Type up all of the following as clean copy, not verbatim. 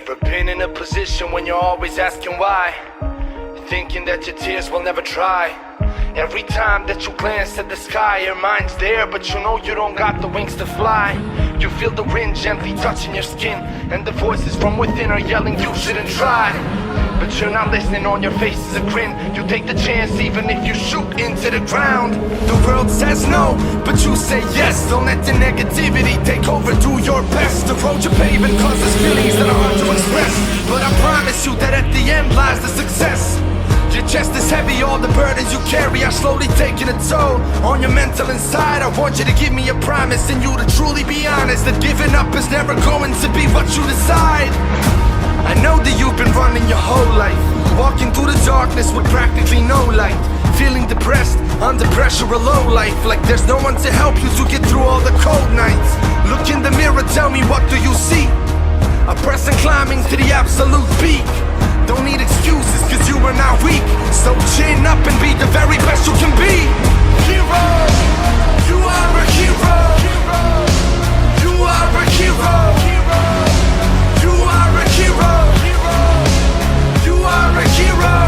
Ever been in a position when you're always asking why? Thinking that your tears will never dry. Every time that you glance at the sky, your mind's there, but you know you don't got the wings to fly. You feel the wind gently touching your skin, and the voices from within are yelling you shouldn't try. But you're not listening, on your face is a grin. You take the chance even if you shoot into the ground. The world says no, but you say yes. Don't let the negativity take over, do your best. The road you're paving causes feelings that are hard to express, but I promise you that at the end lies the success. Your chest is heavy, all the burdens you carry are slowly taking a toll on your mental inside. I want you to give me a promise, and you to truly be honest, that giving up is never going to be what you decide. I know that you've been running your whole life, walking through the darkness with practically no light, feeling depressed, under pressure, a low life, like there's no one to help you to get through all the cold nights. Look in the mirror, tell me, what do you see? A person climbing to the absolute peak. Don't need excuses, cause you are not weak. So chin up and be the very best you can be. Hero, you are a hero. You are a hero. You are a hero. You are a hero.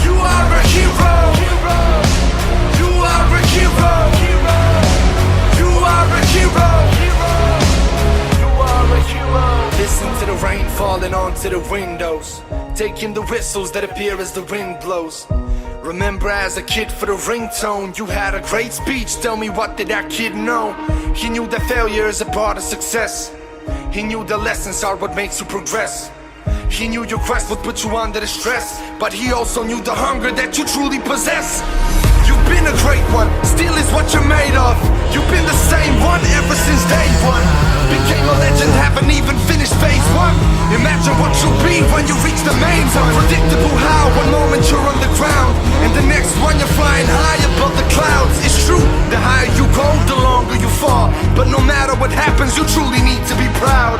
You are a hero. You are a hero. You are a hero. You are a hero. Listen to the rain falling onto the windows, taking the whistles that appear as the wind blows. Remember as a kid for the ringtone, you had a great speech. Tell me, what did that kid know? He knew that failure is a part of success. He knew the lessons are what makes you progress. He knew your quest would put you under the stress, but he also knew the hunger that you truly possess. You've been a great one, still is what you're made of. You've been the same one ever since day one. Became a legend, haven't even finished phase one. Imagine what you'll be when you reach the main one. Unpredictable how, one moment you're on the ground, and the next one you're flying high above the clouds. It's true, the higher you go, the longer you fall, but no matter what happens, you truly need to be proud.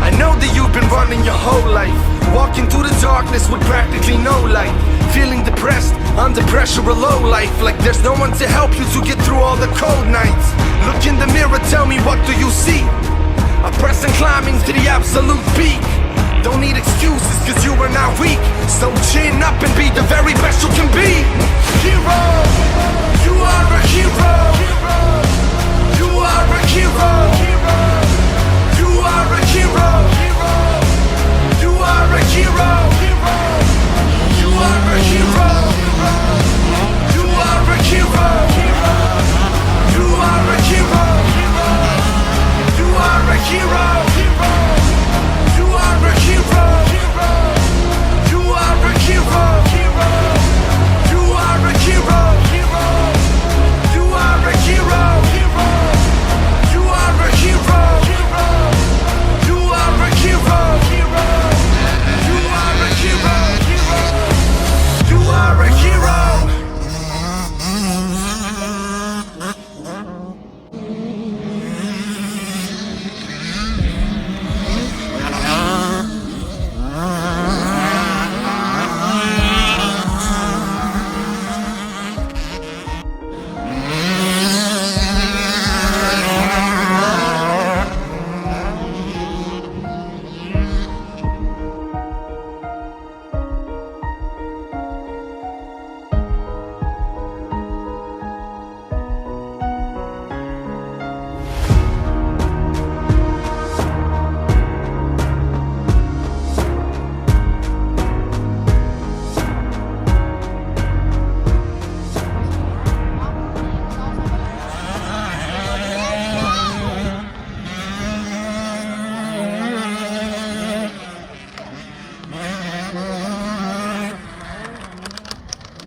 I know that you've been running your whole life, walking through the darkness with practically no light, feeling depressed, under pressure, a low life, like there's no one to help you to get through all the cold nights. Look in the mirror, tell me, what do you see? A person climbing to the absolute peak. Don't need excuses, cause you are not weak. So chin up and be the very best you can be. Hero, you are a